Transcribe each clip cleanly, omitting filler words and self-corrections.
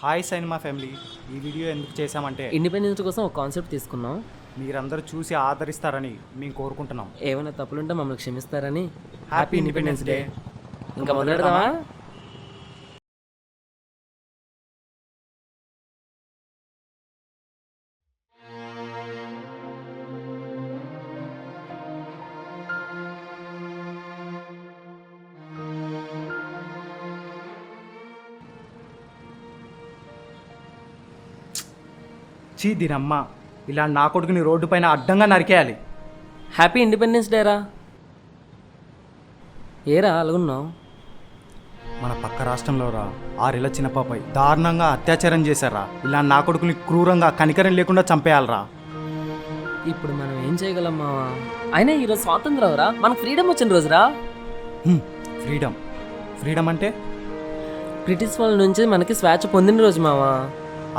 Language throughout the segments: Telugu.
Hi cinema family. ఈ వీడియో ఎందుకు చేశామంటే ఇండిపెండెన్స్ కోసం ఒక కాన్సెప్ట్ తీసుకున్నాం. మీరందరూ చూసి ఆదరిస్తారని మేము కోరుకుంటున్నాం. ఏమైనా తప్పులుంటే మమ్మల్ని క్షమిస్తారని. Happy independence day. ఇంకా మొదలెడదామా? చీ దీనమ్మ, ఇలా నా కొడుకుని రోడ్డు పైన అడ్డంగా నరికేయాలి. హ్యాపీ ఇండిపెండెన్స్ డే రా. ఏరా అలాగున్నావు? మన పక్క రాష్ట్రంలో రా 6 ఏళ్ల చిన్న పాపై దారుణంగా అత్యాచారం చేశారా. ఇలా నా కొడుకుని క్రూరంగా కనికరం లేకుండా చంపేయాలరా. ఇప్పుడు మనం ఏం చేయగలం మావా? అయినా ఈరోజు స్వాతంత్రం రా, మనకు ఫ్రీడమ్ వచ్చిన రోజురా. ఫ్రీడమ్ ఫ్రీడమ్ అంటే బ్రిటిష్ వాళ్ళ నుంచి మనకి స్వేచ్ఛ పొందిన రోజు మావా.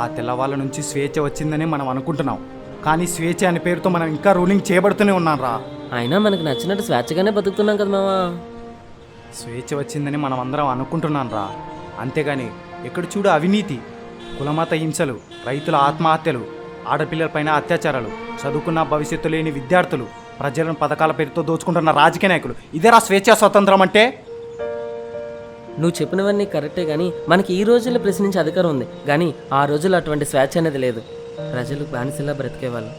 ఆ తెల్లవాళ్ళ నుంచి స్వేచ్ఛ వచ్చిందని మనం అనుకుంటున్నాం, కానీ స్వేచ్ఛ అనే పేరుతో మనం ఇంకా రూలింగ్ చేయబడుతూనే ఉన్నాం రా. అయినా మనకు నచ్చినట్టు స్వేచ్ఛగానే బతుకుతున్నాం కదా మావా. స్వేచ్ఛ వచ్చిందని మనం అందరం అనుకుంటున్నాం రా. అంతేగాని ఎక్కడ చూడు అవినీతి, కులమత హింసలు, రైతుల ఆత్మహత్యలు, ఆడపిల్లలపైన అత్యాచారాలు, చదువుకున్న భవిష్యత్తు లేని విద్యార్థులు, ప్రజలను పథకాల పేరుతో దోచుకుంటున్న రాజకీయ నాయకులు, ఇదేరా స్వేచ్ఛ స్వతంత్రం అంటే? నువ్వు చెప్పినవన్నీ కరెక్టే, కానీ మనకి ఈ రోజుల్లో ప్రశ్నించే అధికారం ఉంది, కానీ ఆ రోజుల్లో అటువంటి స్వేచ్ఛ అనేది లేదు. ప్రజలు బానిసల్లా బ్రతికేవాళ్ళు.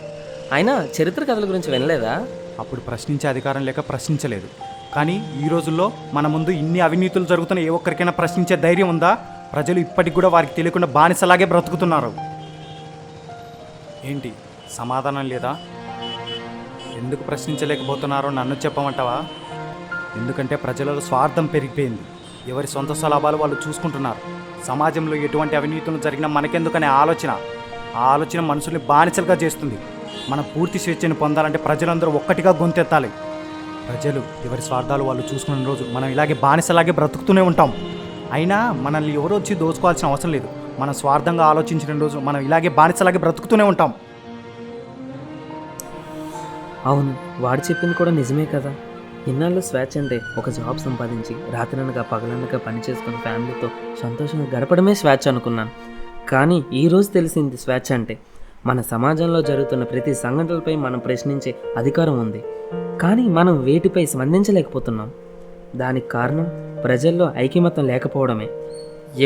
అయినా చరిత్ర కథల గురించి వినలేదా? అప్పుడు ప్రశ్నించే అధికారం లేక ప్రశ్నించలేదు, కానీ ఈ రోజుల్లో మన ముందు ఇన్ని అవినీతులు జరుగుతున్న ఏ ఒక్కరికైనా ప్రశ్నించే ధైర్యం ఉందా? ప్రజలు ఇప్పటికి కూడా వారికి తెలియకుండా బానిసలాగే బ్రతుకుతున్నారు. ఏంటి సమాధానం లేదా? ఎందుకు ప్రశ్నించలేకపోతున్నారో నన్ను చెప్పమంటావా? ఎందుకంటే ప్రజలలో స్వార్థం పెరిగిపోయింది. ఎవరి సొంత స్వలాభాలు వాళ్ళు చూసుకుంటున్నారు. సమాజంలో ఎటువంటి అవినీతులు జరిగినా మనకెందుకనే ఆ ఆలోచన మనుషుల్ని బానిసలుగా చేస్తుంది. మనం పూర్తి స్వేచ్ఛను పొందాలంటే ప్రజలందరూ ఒక్కటిగా గొంతెత్తాలి. ప్రజలు ఎవరి స్వార్థాలు వాళ్ళు చూసుకున్న రోజు మనం ఇలాగే బానిసలాగే బ్రతుకుతూనే ఉంటాం. అయినా మనల్ని ఎవరో వచ్చి దోచుకోవాల్సిన అవసరం లేదు. మనం స్వార్థంగా ఆలోచించిన రోజు మనం ఇలాగే బానిసలాగే బ్రతుకుతూనే ఉంటాం. అవును, వాడు చెప్పింది కూడా నిజమే కదా. ఇన్నాళ్ళు స్వేచ్ఛ అంటే ఒక జాబ్ సంపాదించి రాత్రనగా పగలనగా పని చేసుకుని ఫ్యామిలీతో సంతోషంగా గడపడమే స్వేచ్ఛ అనుకున్నాను. కానీ ఈరోజు తెలిసింది స్వేచ్ఛ అంటే మన సమాజంలో జరుగుతున్న ప్రతి సంఘటనలపై మనం ప్రశ్నించే అధికారం ఉంది, కానీ మనం వేటిపై స్పందించలేకపోతున్నాం. దానికి కారణం ప్రజల్లో ఐకమత్యం లేకపోవడమే.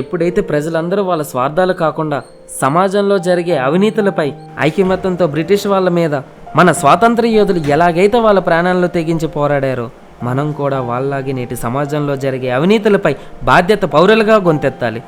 ఎప్పుడైతే ప్రజలందరూ వాళ్ళ స్వార్థాలు కాకుండా సమాజంలో జరిగే అవినీతులపై ఐకమత్యంతో బ్రిటిష్ వాళ్ళ మీద మన స్వాతంత్ర యోధులు ఎలాగైతే వాళ్ళ ప్రాణాలను తెగించి పోరాడారో, మనం కూడా వాళ్ళలాగే నేటి సమాజంలో జరిగే అవినీతులపై బాధ్యత పౌరులుగా గొంతెత్తాలి.